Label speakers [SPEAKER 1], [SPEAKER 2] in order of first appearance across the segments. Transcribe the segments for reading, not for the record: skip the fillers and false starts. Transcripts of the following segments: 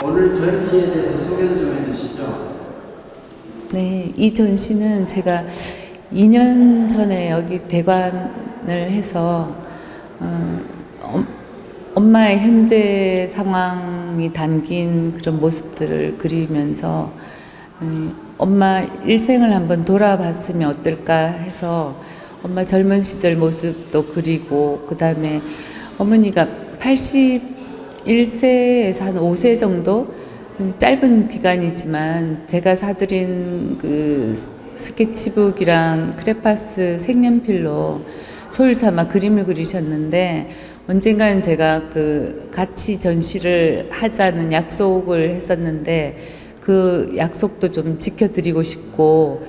[SPEAKER 1] 오늘 전시에 대해서 소개 좀 해주시죠.
[SPEAKER 2] 네, 이 전시는 제가 2년 전에 여기 대관을 해서 엄마의 현재 상황이 담긴 그런 모습들을 그리면서 엄마 일생을 한번 돌아봤으면 어떨까 해서 엄마 젊은 시절 모습도 그리고, 그 다음에 어머니가 81세에서 한 5세 정도, 짧은 기간이지만 제가 사드린 그 스케치북이랑 크레파스 색연필로 소일 삼아 그림을 그리셨는데, 언젠가는 제가 그 같이 전시를 하자는 약속을 했었는데 그 약속도 좀 지켜드리고 싶고,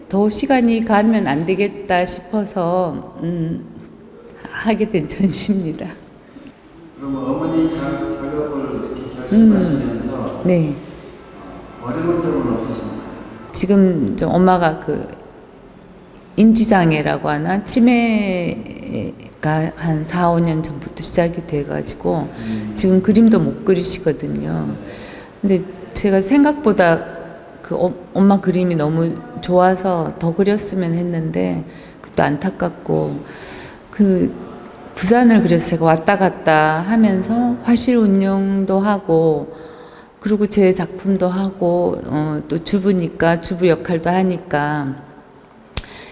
[SPEAKER 2] 더 시간이 가면 안 되겠다 싶어서 하게 된 전시입니다.
[SPEAKER 1] 그럼 어머니 작업을 이렇게 결심하시면서
[SPEAKER 2] 네.
[SPEAKER 1] 어려운 점은 없으신가요?
[SPEAKER 2] 지금 좀 엄마가 그 인지장애라고 하나, 치매가 한 4, 5년 전부터 시작이 돼가지고 지금 그림도 못 그리시거든요. 근데 제가 생각보다 그 엄마 그림이 너무 좋아서 더 그렸으면 했는데 그것도 안타깝고, 그 부산을 그래서 제가 왔다 갔다 하면서 화실 운영도 하고, 그리고 제 작품도 하고, 또 주부니까 주부 역할도 하니까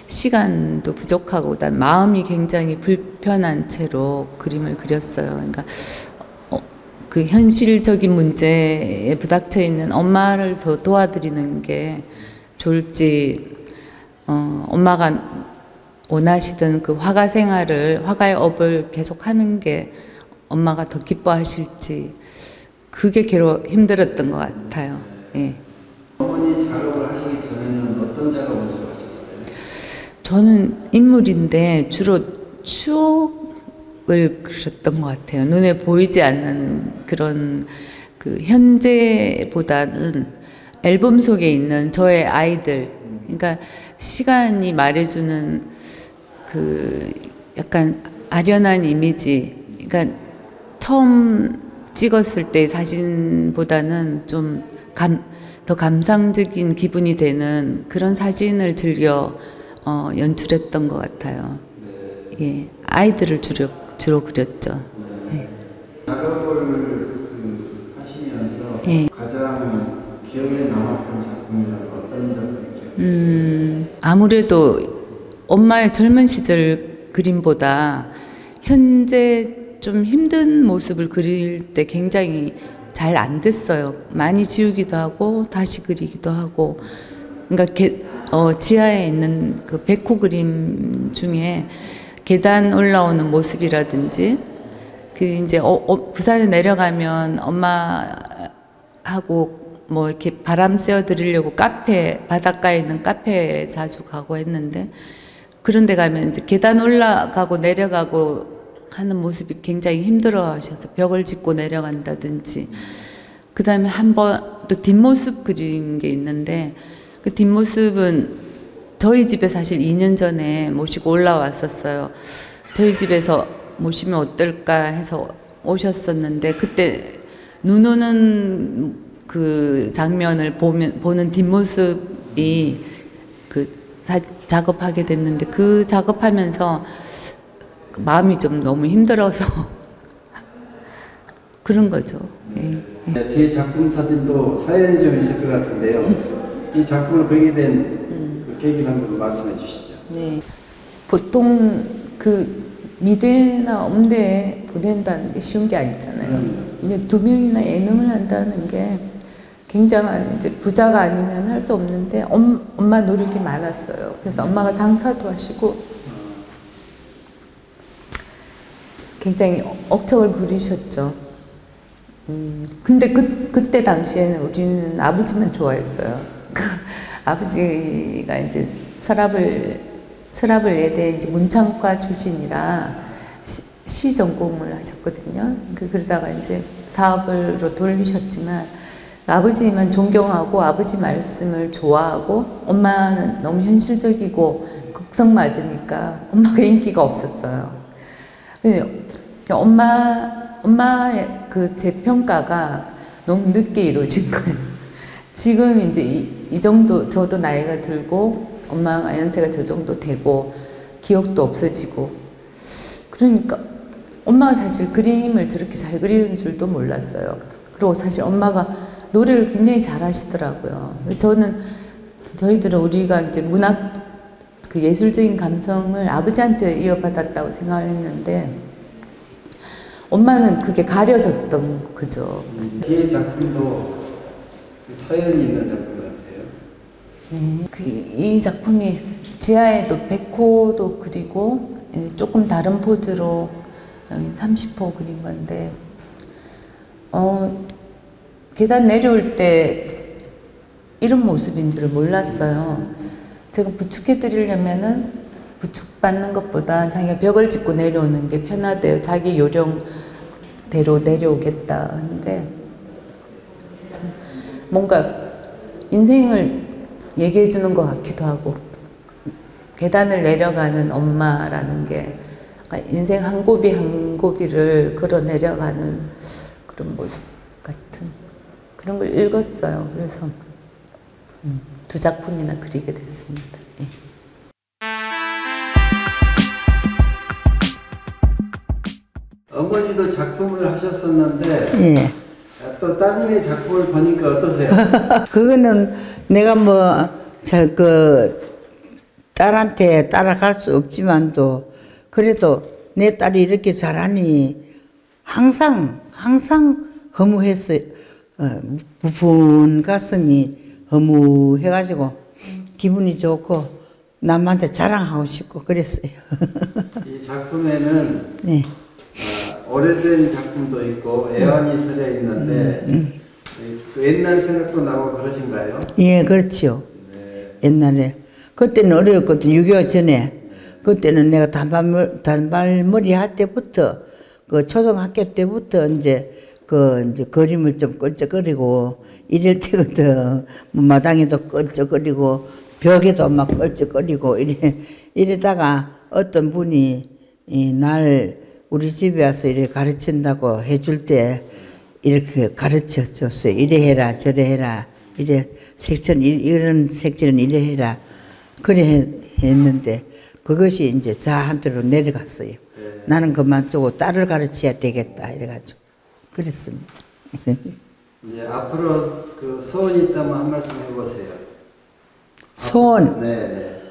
[SPEAKER 2] 시간도 부족하고, 그다음 마음이 굉장히 불편한 채로 그림을 그렸어요. 그러니까 그 현실적인 문제에 부닥쳐 있는 엄마를 더 도와드리는 게 좋을지, 엄마가 원하시던 그 화가 생활을, 화가의 업을 계속 하는 게 엄마가 더 기뻐하실지, 그게 힘들었던 것 같아요. 예.
[SPEAKER 1] 어머니 작업을 하시기 전에는 어떤 작업을 주로 하셨어요?
[SPEAKER 2] 저는 인물인데 주로 추억을 그렸던 것 같아요. 눈에 보이지 않는 그런, 그 현재보다는 앨범 속에 있는 저의 아이들, 그러니까 시간이 말해주는 그 약간 아련한 이미지, 그러니까 처음 찍었을 때 사진보다는 좀 더 감상적인 기분이 되는 그런 사진을 즐겨 연출했던 것 같아요. 예, 아이들을 주로 그렸죠. 예.
[SPEAKER 1] 작업을 하시면서
[SPEAKER 2] 예.
[SPEAKER 1] 가장 기억에 남았던 작품이라면 어떤 작품이죠?
[SPEAKER 2] 아무래도 엄마의 젊은 시절 그림보다 현재 좀 힘든 모습을 그릴 때 굉장히 잘 안 됐어요. 많이 지우기도 하고 다시 그리기도 하고. 그러니까 지하에 있는 그 백호 그림 중에 계단 올라오는 모습이라든지, 그 이제 부산에 내려가면 엄마하고 뭐 이렇게 바람 쐬어 드리려고 바닷가에 있는 카페에 자주 가고 했는데, 그런 데 가면 이제 계단 올라가고 내려가고 하는 모습이 굉장히 힘들어 하셔서 벽을 짚고 내려간다든지, 그 다음에 한 번 또 뒷모습 그린 게 있는데, 그 뒷모습은 저희 집에 사실 2년 전에 모시고 올라왔었어요. 저희 집에서 모시면 어떨까 해서 오셨었는데, 그때 눈 오는 그 장면을 보는 뒷모습이 작업하게 됐는데, 그 작업하면서 마음이 좀 너무 힘들어서 그런 거죠. 예.
[SPEAKER 1] 뒤에 작품 사진도 사연이 좀 있을 것 같은데요. 이 작품을 그리게 된 그 계기를 한번 말씀해 주시죠.
[SPEAKER 2] 네. 보통 그 미대나 음대에 보낸다는 게 쉬운 게 아니잖아요. 근데 2명이나 예능을 한다는 게 굉장한 이제 부자가 아니면 할 수 없는데 엄마 노력이 많았어요. 그래서 엄마가 장사도 하시고 굉장히 억척을 부리셨죠. 근데 그때 당시에는 우리는 아버지만 좋아했어요. 아버지가 이제 서랍을 예대 이제 문창과 출신이라 시 전공을 하셨거든요. 그러다가 이제 사업으로 돌리셨지만 아버지만 존경하고 아버지 말씀을 좋아하고 엄마는 너무 현실적이고 극성 맞으니까 엄마가 인기가 없었어요. 엄마의 그 제 평가가 너무 늦게 이루어진 거예요. 지금 이제 이 정도 저도 나이가 들고 엄마가 연세가 저 정도 되고 기억도 없어지고 그러니까 엄마가 사실 그림을 저렇게 잘 그리는 줄도 몰랐어요. 그리고 사실 엄마가 노래를 굉장히 잘 하시더라고요. 저희들은 우리가 이제 문학 그 예술적인 감성을 아버지한테 이어받았다고 생각을 했는데 엄마는 그게 가려졌던 거죠.
[SPEAKER 1] 이 작품도 사연이 있는 작품 같아요.
[SPEAKER 2] 네, 이 작품이 지하에도 백호도 그리고 조금 다른 포즈로 30호 그린 건데 계단 내려올 때 이런 모습인 줄 몰랐어요. 제가 부축해 드리려면은 부축받는 것보다 자기가 벽을 짚고 내려오는 게 편하대요. 자기 요령대로 내려오겠다 하는데 뭔가 인생을 얘기해 주는 것 같기도 하고 계단을 내려가는 엄마라는 게 인생 한 고비 한 고비를 걸어 내려가는 그런 모습 같은 그런 걸 읽었어요. 그래서 두 작품이나 그리게 됐습니다. 예.
[SPEAKER 1] 어머니도 작품을 하셨었는데
[SPEAKER 3] 예.
[SPEAKER 1] 또 따님의 작품을 보니까 어떠세요?
[SPEAKER 3] 그거는 내가 딸한테 따라갈 수 없지만도 그래도 내 딸이 이렇게 잘하니 항상 허무했어요. 부푼 가슴이 허무해가지고 기분이 좋고 남한테 자랑하고 싶고 그랬어요.
[SPEAKER 1] 이 작품에는
[SPEAKER 3] 네.
[SPEAKER 1] 오래된 작품도 있고 애완이 서려 있는데 그 옛날 생각도 나고 그러신가요?
[SPEAKER 3] 예, 그렇죠.
[SPEAKER 1] 네.
[SPEAKER 3] 옛날에 그때는 어려웠거든. 6.25 전에 그때는 내가 단발머리 할 때부터 그 초등학교 때부터 이제 그림을 좀 껄쩍거리고 이럴 때거든. 뭐 마당에도 껄쩍거리고 벽에도 막 껄쩍거리고 이러다가 어떤 분이 우리 집에 와서 이렇게 가르친다고 해줄 때 이렇게 가르쳐 줬어요. 이래 해라 저래 해라 이런 색칠은 이래 해라 그래 했는데 그것이 이제 자한테로 내려갔어요. 네. 나는 그만두고 딸을 가르쳐야 되겠다 이래가지고 그랬습니다.
[SPEAKER 1] 이제 앞으로 그 소원이 있다면 한 말씀 해보세요.
[SPEAKER 3] 소원.
[SPEAKER 1] 네.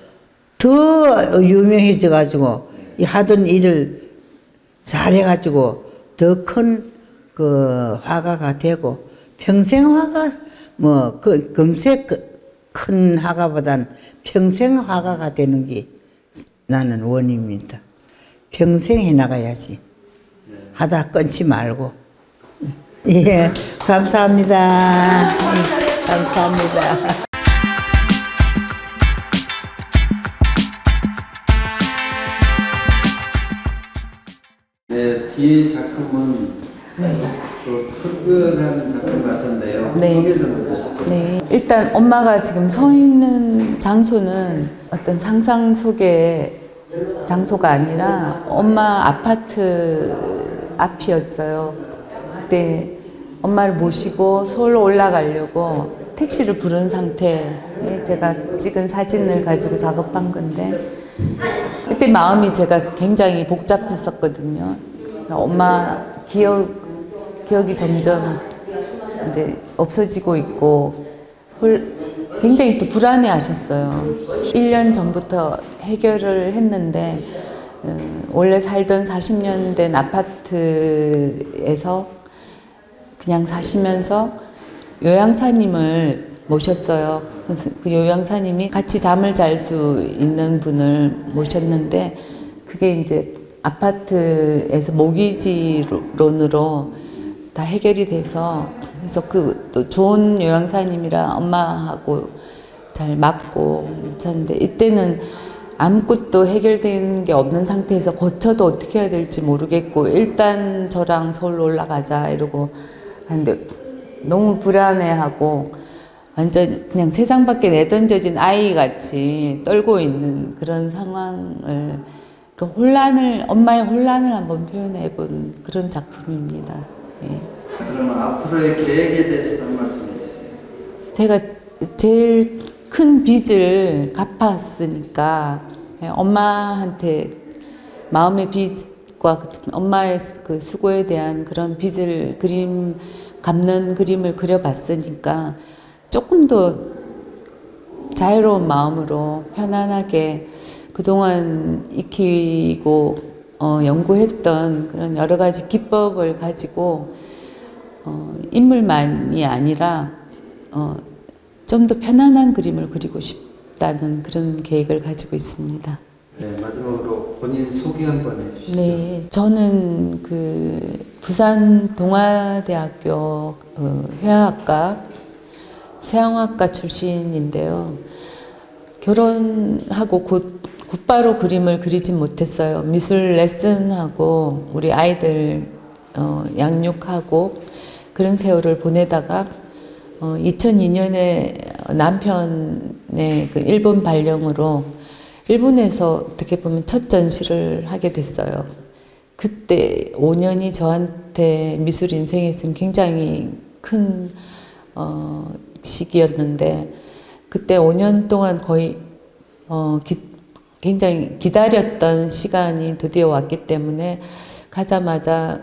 [SPEAKER 3] 더 유명해져가지고 하던 일을 잘해가지고 더 큰 그 화가가 되고 평생 화가 금세 큰 화가보단 평생 화가가 되는 게 나는 원입니다. 평생 해나가야지. 하다 끊지 말고. 예, 감사합니다. 감사합니다.
[SPEAKER 1] 네, 뒤에 작품은 또 특별한 작품 같은데요.
[SPEAKER 2] 네.
[SPEAKER 1] 소개 좀 해주시죠.
[SPEAKER 2] 네, 일단 엄마가 지금 서 있는 장소는 어떤 상상 속의 장소가 아니라 엄마 아파트 앞이었어요. 그때 엄마를 모시고 서울로 올라가려고 택시를 부른 상태에 제가 찍은 사진을 가지고 작업한 건데 그때 마음이 제가 굉장히 복잡했었거든요. 엄마 기억이 점점 이제 없어지고 있고 굉장히 또 불안해 하셨어요. 1년 전부터 해결을 했는데 원래 살던 40년 된 아파트에서 그냥 사시면서 요양사님을 모셨어요. 그래서 그 요양사님이 같이 잠을 잘 수 있는 분을 모셨는데 그게 이제 아파트에서 모기지론으로 다 해결이 돼서 그래서 그 또 좋은 요양사님이라 엄마하고 잘 맞고 괜찮은데 이때는 아무것도 해결된 게 없는 상태에서 고쳐도 어떻게 해야 될지 모르겠고 일단 저랑 서울로 올라가자 이러고 하는데 너무 불안해하고 완전 그냥 세상 밖에 내던져진 아이같이 떨고 있는 그런 상황을 그 혼란을 엄마의 혼란을 한번 표현해 본 그런 작품입니다. 예.
[SPEAKER 1] 그러면 앞으로의 계획에 대해서도 한 말씀해 주세요.
[SPEAKER 2] 제가 제일 큰 빚을 갚았으니까 엄마한테 마음의 빚과 엄마의 그 수고에 대한 그런 빚을 갚는 그림을 그려봤으니까 조금 더 자유로운 마음으로 편안하게 그동안 익히고 연구했던 그런 여러 가지 기법을 가지고 인물만이 아니라 좀 더 편안한 그림을 그리고 싶다는 그런 계획을 가지고 있습니다.
[SPEAKER 1] 네, 마지막으로 본인 소개 한번 해주시죠.
[SPEAKER 2] 네, 저는 그 부산 동아대학교 회화학과 서양학과 출신인데요. 결혼하고 곧바로 그림을 그리진 못했어요. 미술 레슨하고 우리 아이들 양육하고 그런 세월을 보내다가 2002년에 남편의 그 일본 발령으로 일본에서 어떻게 보면 첫 전시를 하게 됐어요. 그때 5년이 저한테 미술 인생에서는 굉장히 큰 시기였는데 그때 5년 동안 거의 굉장히 기다렸던 시간이 드디어 왔기 때문에 가자마자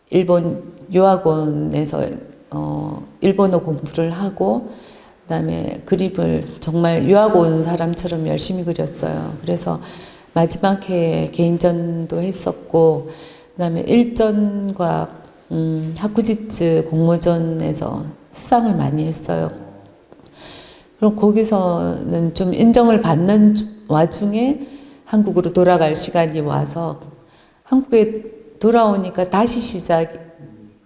[SPEAKER 2] 일본 유학원에서 일본어 공부를 하고 그다음에 그림을 정말 유학 온 사람처럼 열심히 그렸어요. 그래서 마지막 해에 개인전도 했었고 그다음에 일전과 하쿠지츠 공모전에서 수상을 많이 했어요. 그럼 거기서는 좀 인정을 받는 와중에 한국으로 돌아갈 시간이 와서 한국에 돌아오니까 다시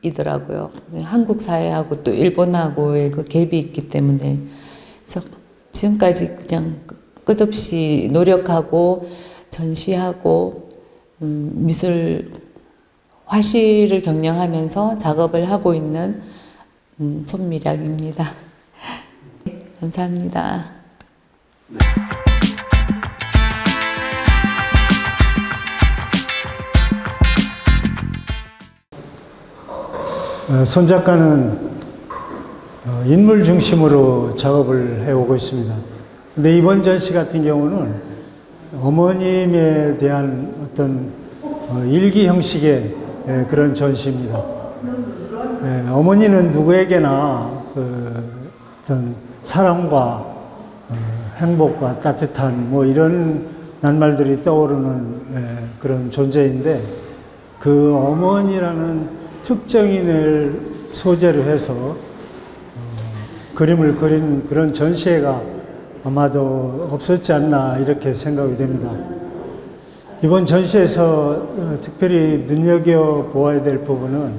[SPEAKER 2] 시작이더라고요. 한국 사회하고 또 일본하고의 그 갭이 있기 때문에. 그래서 지금까지 그냥 끝없이 노력하고 전시하고 미술 화실을 경영하면서 작업을 하고 있는 손미량입니다. 감사합니다.
[SPEAKER 4] 손 작가는 인물 중심으로 작업을 해오고 있습니다. 근데 이번 전시 같은 경우는 어머님에 대한 어떤 일기 형식의 그런 전시입니다. 어머니는 누구에게나 어떤 사랑과 행복과 따뜻한 뭐 이런 낱말들이 떠오르는 그런 존재인데 그 어머니라는 특정인을 소재로 해서 그림을 그린 그런 전시회가 아마도 없었지 않나 이렇게 생각이 됩니다. 이번 전시에서 특별히 눈여겨보아야 될 부분은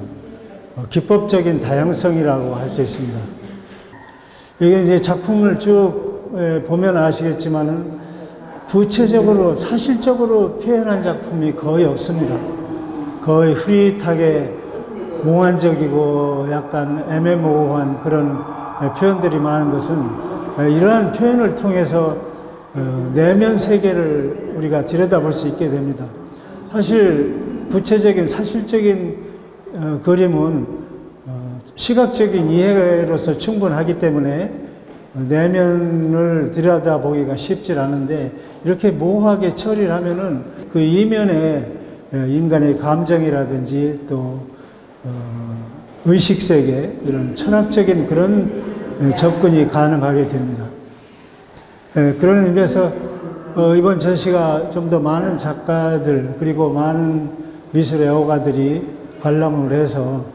[SPEAKER 4] 기법적인 다양성이라고 할 수 있습니다. 이게 이제 작품을 쭉 보면 아시겠지만은 구체적으로 사실적으로 표현한 작품이 거의 없습니다. 거의 흐릿하게 몽환적이고 약간 애매모호한 그런 표현들이 많은 것은 이러한 표현을 통해서 내면 세계를 우리가 들여다볼 수 있게 됩니다. 사실 구체적인 사실적인 그림은 시각적인 이해로서 충분하기 때문에 내면을 들여다보기가 쉽지 않은데 이렇게 모호하게 처리를 하면은 그 이면에 인간의 감정이라든지 또 의식세계 이런 철학적인 그런 접근이 가능하게 됩니다. 그런 의미에서 이번 전시가 좀 더 많은 작가들 그리고 많은 미술 애호가들이 관람을 해서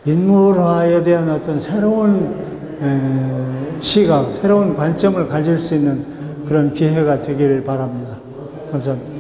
[SPEAKER 4] 인물화에 대한 어떤 새로운 시각, 새로운 관점을 가질 수 있는 그런 기회가 되기를 바랍니다. 감사합니다.